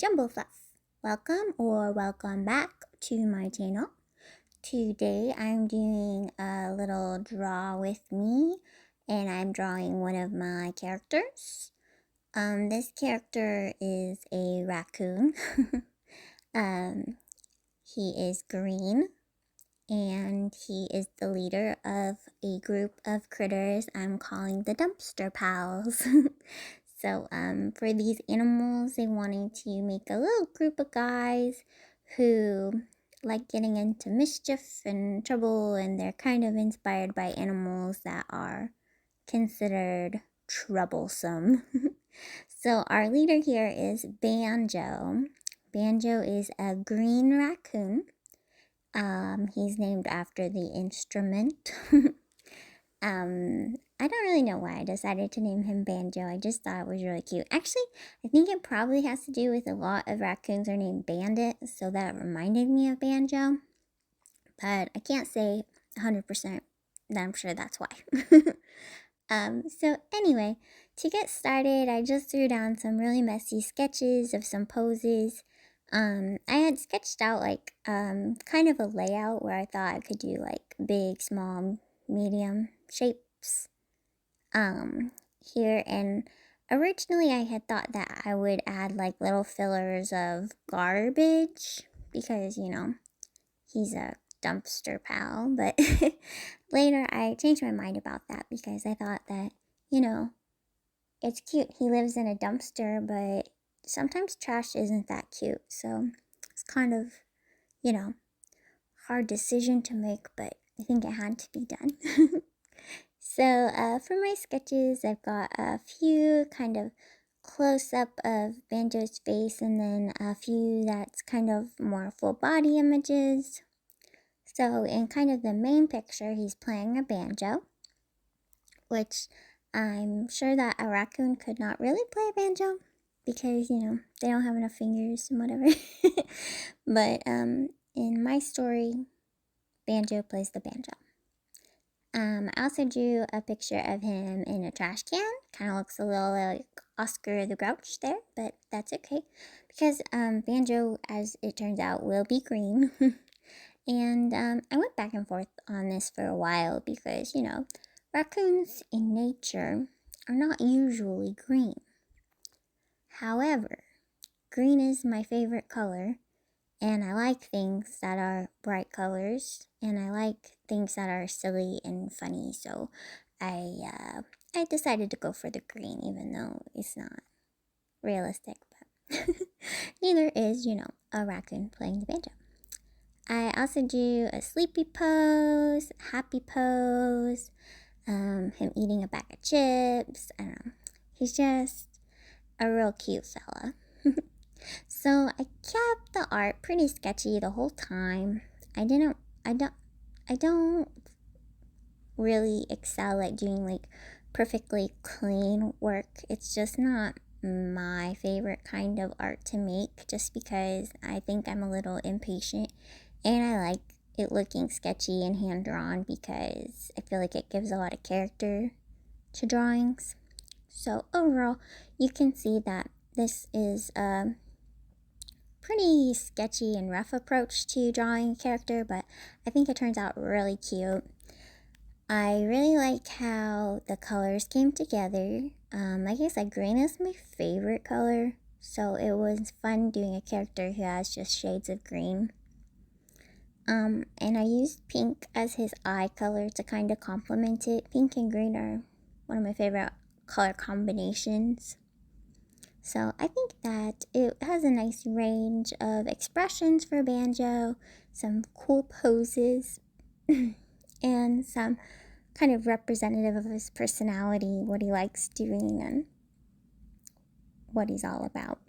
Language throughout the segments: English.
Jumbo Fluff. Welcome back to my channel. Today I'm doing a little draw with me and I'm drawing one of my characters. This character is a raccoon. um, he is green and he is the leader of a group of critters I'm calling the Dumpster Pals. So, for these animals, they wanted to make a little group of guys who like getting into mischief and trouble, and they're kind of inspired by animals that are considered troublesome. So, our leader here is Banjo. Banjo is a green raccoon. He's named after the instrument. I don't really know why I decided to name him Banjo. I just thought it was really cute. Actually, I think it probably has to do with a lot of raccoons are named Bandit, so that reminded me of Banjo. But I can't say 100% that I'm sure that's why. So anyway, to get started, I just threw down some really messy sketches of some poses. I had sketched out like kind of a layout where I thought I could do like big, small, medium shapes here, and originally I had thought that I would add like little fillers of garbage because he's a dumpster pal, but later I changed my mind about that because I thought that it's cute. He lives in a dumpster, but sometimes trash isn't that cute, so it's kind of hard decision to make, but I think it had to be done. So for my sketches, I've got a few kind of close-up of Banjo's face and then a few that's kind of more full body images. So in kind of the main picture, he's playing a banjo, which I'm sure that a raccoon could not really play a banjo because, they don't have enough fingers and whatever. But in my story, Banjo plays the banjo. I also drew a picture of him in a trash can. Kind of looks a little like Oscar the Grouch there, but that's okay. Because Banjo, as it turns out, will be green. And I went back and forth on this for a while because, raccoons in nature are not usually green. However, green is my favorite color. And I like things that are bright colors, and I like things that are silly and funny. So I decided to go for the green, even though it's not realistic. But neither is, a raccoon playing the banjo. I also do a sleepy pose, happy pose, him eating a bag of chips. I don't know. He's just a real cute fella. So I kept the art pretty sketchy the whole time. I don't really excel at doing like perfectly clean work. It's just not my favorite kind of art to make just because I think I'm a little impatient and I like it looking sketchy and hand drawn because I feel like it gives a lot of character to drawings. So overall, you can see that this is a pretty sketchy and rough approach to drawing a character, but I think it turns out really cute. I really like how the colors came together. Like I said, green is my favorite color, so it was fun doing a character who has just shades of green. And I used pink as his eye color to kind of complement it. Pink and green are one of my favorite color combinations. So I think that it has a nice range of expressions for Banjo, some cool poses, and some kind of representative of his personality, what he likes doing, and what he's all about.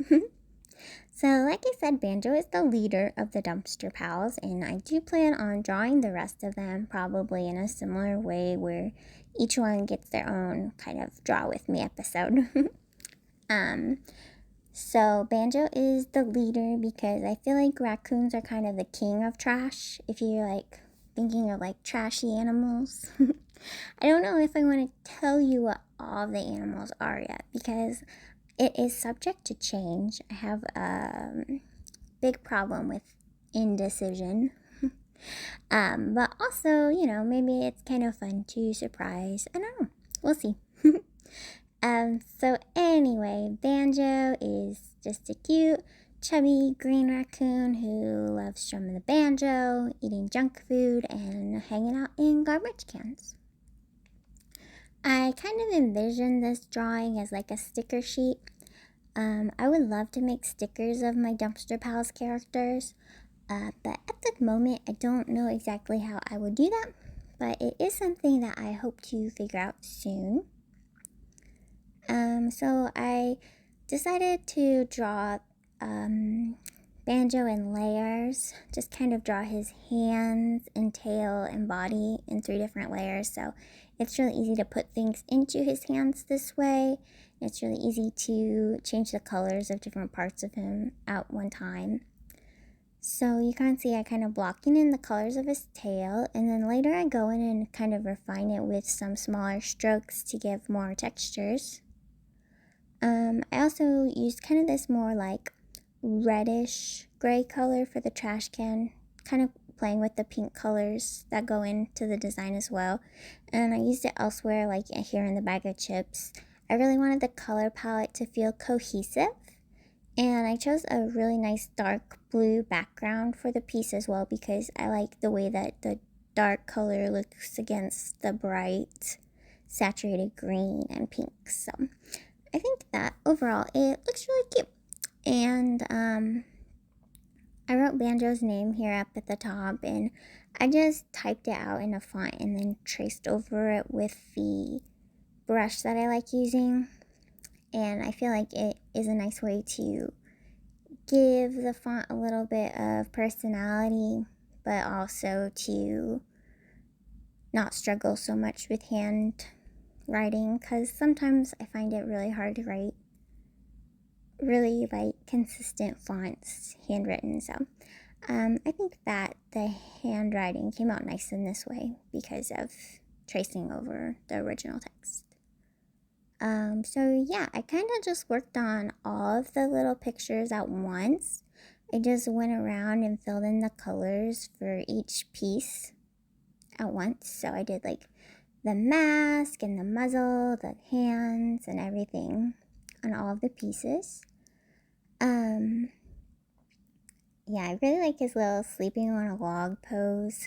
So like I said, Banjo is the leader of the Dumpster Pals, and I do plan on drawing the rest of them probably in a similar way where each one gets their own kind of draw with me episode. So Banjo is the leader because I feel like raccoons are kind of the king of trash if you're like thinking of like trashy animals. I don't know if I want to tell you what all the animals are yet because it is subject to change. I have a big problem with indecision. But also, maybe it's kind of fun to surprise. I don't know. We'll see. So anyway, Banjo is just a cute, chubby green raccoon who loves strumming the banjo, eating junk food, and hanging out in garbage cans. I kind of envisioned this drawing as like a sticker sheet. I would love to make stickers of my Dumpster Pals characters, but at the moment I don't know exactly how I would do that, but it is something that I hope to figure out soon. So I decided to draw Banjo in layers, just kind of draw his hands and tail and body in 3 different layers. So it's really easy to put things into his hands this way. It's really easy to change the colors of different parts of him at one time. So you can see I kind of blocking in the colors of his tail, and then later I go in and kind of refine it with some smaller strokes to give more textures. I also used kind of this more like reddish gray color for the trash can, kind of playing with the pink colors that go into the design as well. And I used it elsewhere, like here in the bag of chips. I really wanted the color palette to feel cohesive, and I chose a really nice dark blue background for the piece as well because I like the way that the dark color looks against the bright saturated green and pink. So I think that overall it looks really cute. And I wrote Banjo's name here up at the top, and I just typed it out in a font and then traced over it with the brush that I like using. And I feel like it is a nice way to give the font a little bit of personality, but also to not struggle so much with hand writing, because sometimes I find it really hard to write really like consistent fonts handwritten. So I think that the handwriting came out nice in this way because of tracing over the original text. So yeah, I kind of just worked on all of the little pictures at once. I just went around and filled in the colors for each piece at once. So I did like the mask and the muzzle, the hands, and everything on all of the pieces. Yeah, I really like his little sleeping on a log pose.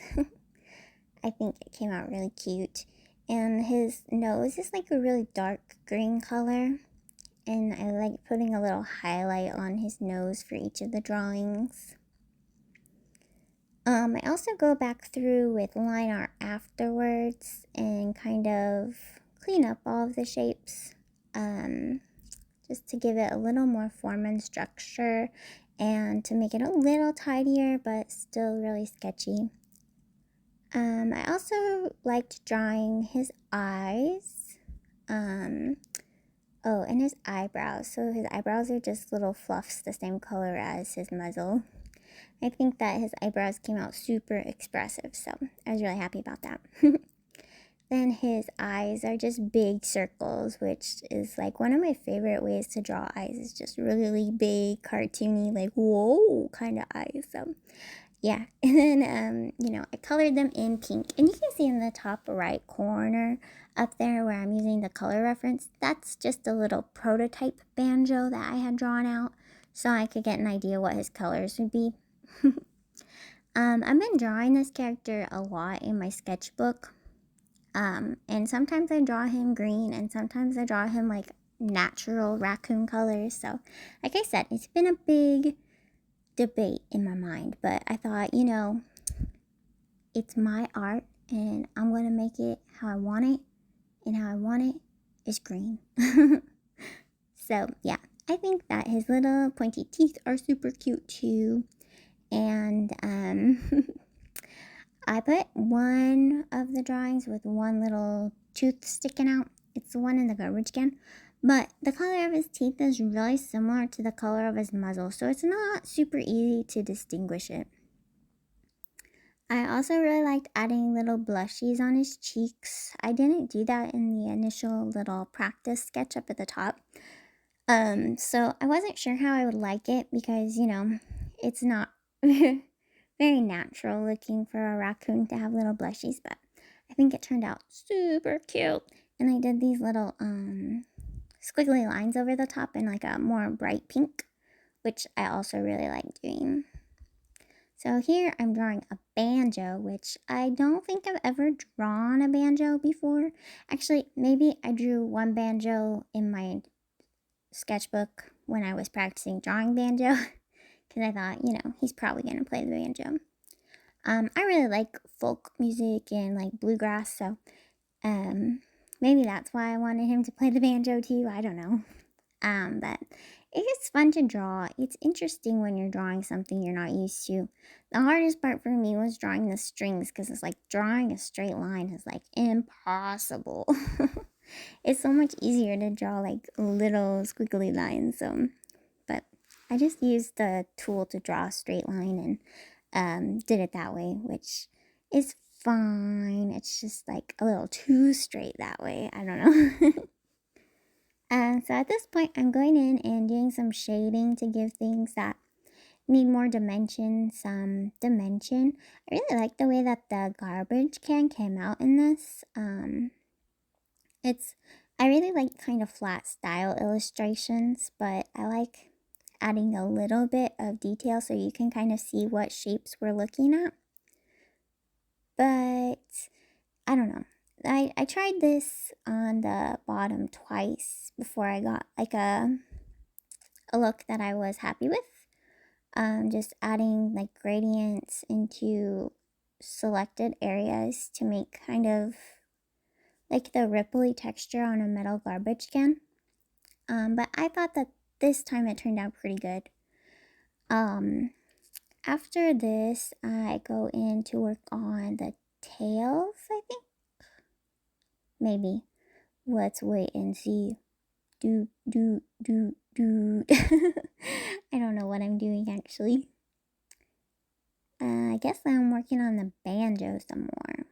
I think it came out really cute. And his nose is like a really dark green color. And I like putting a little highlight on his nose for each of the drawings. I also go back through with line art afterwards and kind of clean up all of the shapes. Just to give it a little more form and structure and to make it a little tidier but still really sketchy. I also liked drawing his eyes. And his eyebrows. So his eyebrows are just little fluffs the same color as his muzzle. I think that his eyebrows came out super expressive, so I was really happy about that. Then his eyes are just big circles, which is like one of my favorite ways to draw eyes. Is just really big, cartoony, like whoa kind of eyes. So yeah, and then I colored them in pink, and you can see in the top right corner up there where I'm using the color reference, that's just a little prototype Banjo that I had drawn out so I could get an idea what his colors would be. I've been drawing this character a lot in my sketchbook, and sometimes I draw him green and sometimes I draw him like natural raccoon colors. So like I said, it's been a big debate in my mind, but I thought, it's my art and I'm going to make it how I want it, and how I want it is green. So yeah, I think that his little pointy teeth are super cute too. And I put one of the drawings with one little tooth sticking out. It's the one in the garbage can. But the color of his teeth is really similar to the color of his muzzle, so it's not super easy to distinguish it. I also really liked adding little blushies on his cheeks. I didn't do that in the initial little practice sketch up at the top. So I wasn't sure how I would like it because, it's not very natural looking for a raccoon to have little blushies, but I think it turned out super cute. And I did these little squiggly lines over the top in like a more bright pink, which I also really like doing. So here I'm drawing a banjo, which I don't think I've ever drawn a banjo before. Actually, maybe I drew one banjo in my sketchbook when I was practicing drawing banjo because I thought, he's probably going to play the banjo. I really like folk music and like bluegrass, so maybe that's why I wanted him to play the banjo too. I don't know. But it's fun to draw. It's interesting when you're drawing something you're not used to. The hardest part for me was drawing the strings because it's like drawing a straight line is like impossible. It's so much easier to draw like little squiggly lines. But I just used the tool to draw a straight line and did it that way, which is fine. It's just like a little too straight that way. I don't know. So at this point, I'm going in and doing some shading to give things that need more dimension some dimension. I really like the way that the garbage can came out in this. It's I really like kind of flat style illustrations, but I like adding a little bit of detail so you can kind of see what shapes we're looking at. But I don't know. I tried this on the bottom twice before I got like a look that I was happy with. Just adding like gradients into selected areas to make kind of like the ripply texture on a metal garbage can. But I thought that this time it turned out pretty good. After this, I go in to work on the tails, I think. Maybe. Let's wait and see. Do. I don't know what I'm doing actually. I guess I'm working on the banjo some more.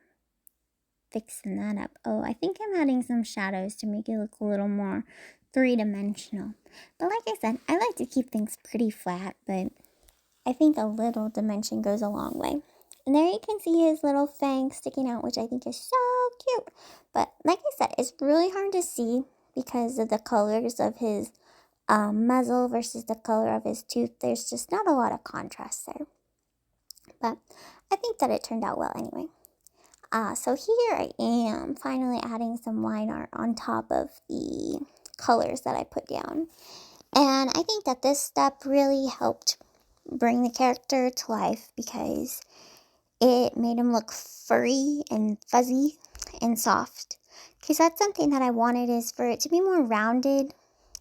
Fixing that up. Oh, I think I'm adding some shadows to make it look a little more three-dimensional. But like I said, I like to keep things pretty flat, but I think a little dimension goes a long way. And there you can see his little fangs sticking out, which I think is so cute. But like I said, it's really hard to see because of the colors of his muzzle versus the color of his tooth. There's just not a lot of contrast there. But I think that it turned out well anyway. So here I am finally adding some line art on top of the colors that I put down. And I think that this step really helped bring the character to life because it made him look furry and fuzzy and soft. Because that's something that I wanted, is for it to be more rounded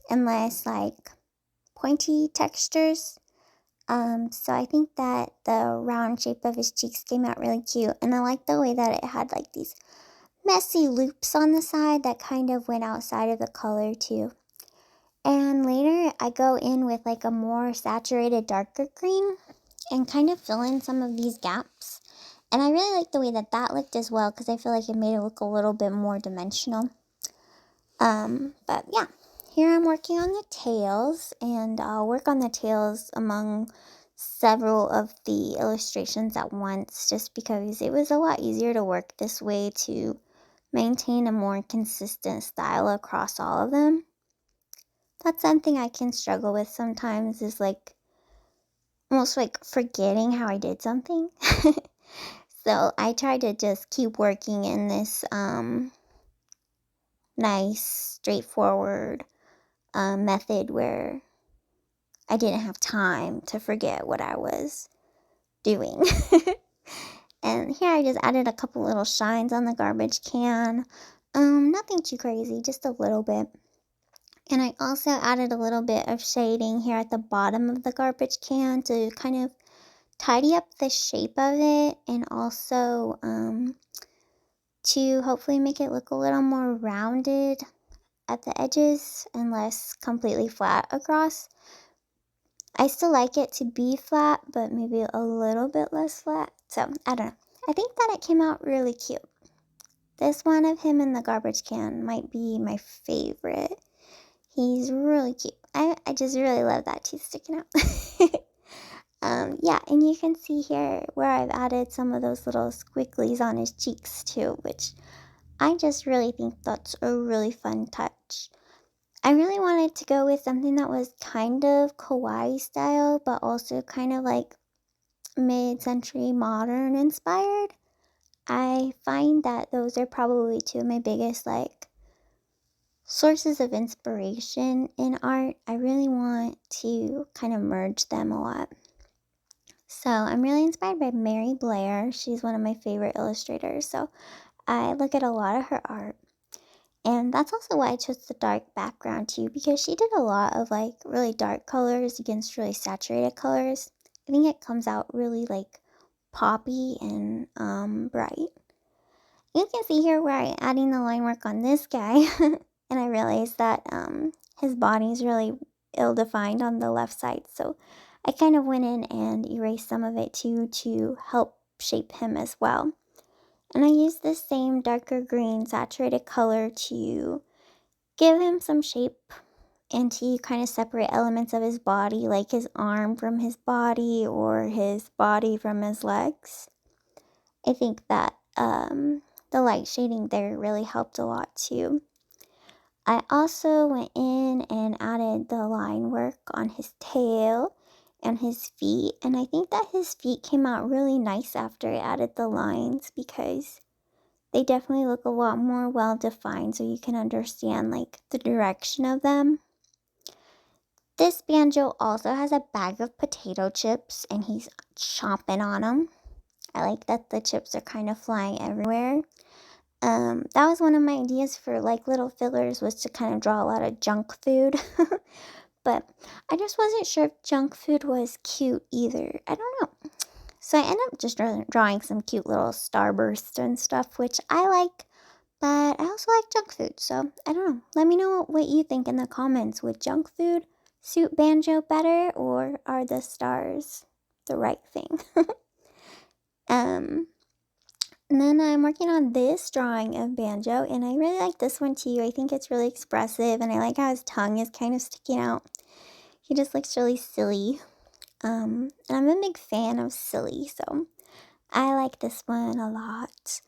and less like pointy textures. So I think that the round shape of his cheeks came out really cute. And I like the way that it had like these messy loops on the side that kind of went outside of the color too. And later I go in with like a more saturated darker green and kind of fill in some of these gaps. And I really like the way that that looked as well because I feel like it made it look a little bit more dimensional. But yeah, here I'm working on the tails, and I'll work on the tails among several of the illustrations at once just because it was a lot easier to work this way to maintain a more consistent style across all of them. That's something I can struggle with sometimes, is like almost like forgetting how I did something. So I try to just keep working in this nice, straightforward method where I didn't have time to forget what I was doing. And here I just added a couple little shines on the garbage can. Nothing too crazy, just a little bit. And I also added a little bit of shading here at the bottom of the garbage can to kind of tidy up the shape of it, and also to hopefully make it look a little more rounded at the edges and less completely flat across. I still like it to be flat, but maybe a little bit less flat. So, I don't know. I think that it came out really cute. This one of him in the garbage can might be my favorite. He's really cute. I just really love that teeth sticking out. Yeah, and you can see here where I've added some of those little squigglies on his cheeks too, which I just really think that's a really fun touch. I really wanted to go with something that was kind of kawaii style, but also kind of like mid-century modern inspired. I find that those are probably two of my biggest like sources of inspiration in art. I really want to kind of merge them a lot. So I'm really inspired by Mary Blair. She's one of my favorite illustrators. So I look at a lot of her art. And that's also why I chose the dark background too, because she did a lot of like really dark colors against really saturated colors. I think it comes out really like poppy and bright. You can see here where I'm adding the line work on this guy. And I realized that his body is really ill-defined on the left side. So I kind of went in and erased some of it too to help shape him as well. And I used this same darker green saturated color to give him some shape and to kind of separate elements of his body, like his arm from his body or his body from his legs. I think that the light shading there really helped a lot too. I also went in and added the line work on his tail and his feet, and I think that his feet came out really nice after I added the lines because they definitely look a lot more well defined, so you can understand like the direction of them. This Banjo also has a bag of potato chips and he's chomping on them. I like that the chips are kind of flying everywhere. That was one of my ideas for like little fillers, was to kind of draw a lot of junk food. But I just wasn't sure if junk food was cute either. I don't know. So I ended up just drawing some cute little starbursts and stuff, which I like. But I also like junk food, so I don't know. Let me know what you think in the comments. Would junk food suit Banjo better, or are the stars the right thing? um, and then I'm working on this drawing of Banjo, and I really like this one too. I think it's really expressive, and I like how his tongue is kind of sticking out. He just looks really silly. And I'm a big fan of silly, so I like this one a lot.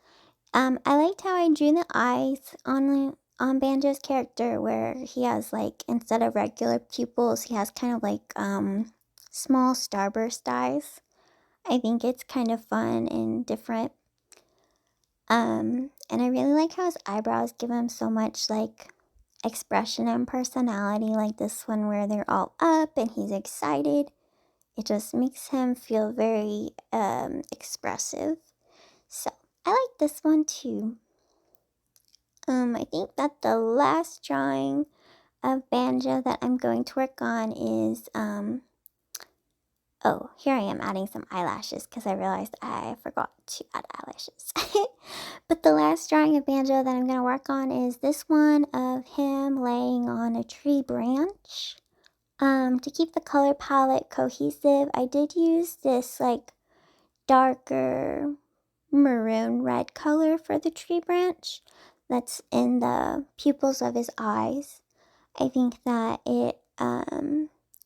I liked how I drew the eyes on Banjo's character, where he has like, instead of regular pupils, he has kind of like small starburst eyes. I think it's kind of fun and different. And I really like how his eyebrows give him so much like expression and personality, like this one where they're all up and he's excited. It just makes him feel very expressive. So I like this one too. I think that the last drawing of Banjo that I'm going to work on is, oh, here I am adding some eyelashes because I realized I forgot to add eyelashes. But the last drawing of Banjo that I'm going to work on is this one of him laying on a tree branch. To keep the color palette cohesive, I did use this like darker maroon red color for the tree branch that's in the pupils of his eyes. I think that it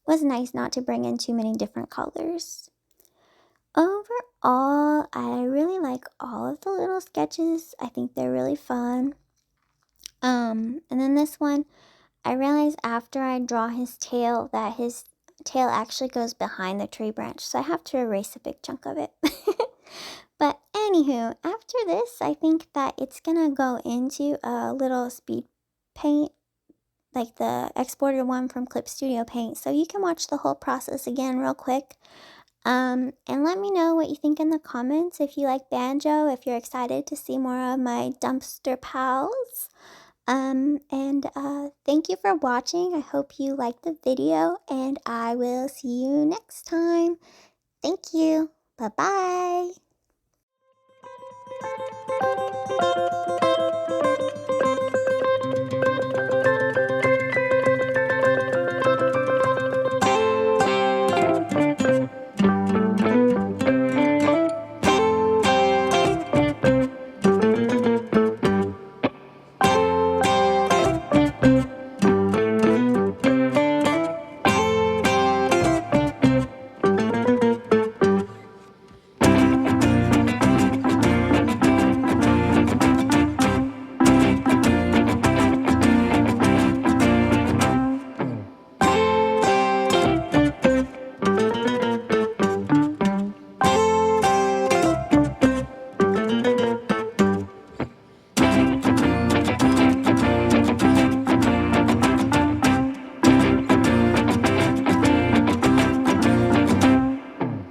was nice not to bring in too many different colors. Overall, I really like all of the little sketches. I think they're really fun. And then this one, I realized after I draw his tail that his tail actually goes behind the tree branch, so I have to erase a big chunk of it. But anywho, after this, I think that it's gonna go into a little speed paint, like the exported one from Clip Studio Paint, so you can watch the whole process again real quick. And let me know what you think in the comments, if you like Banjo, if you're excited to see more of my dumpster pals. Thank you for watching. I hope you liked the video, and I will see you next time. Thank you. Bye-bye.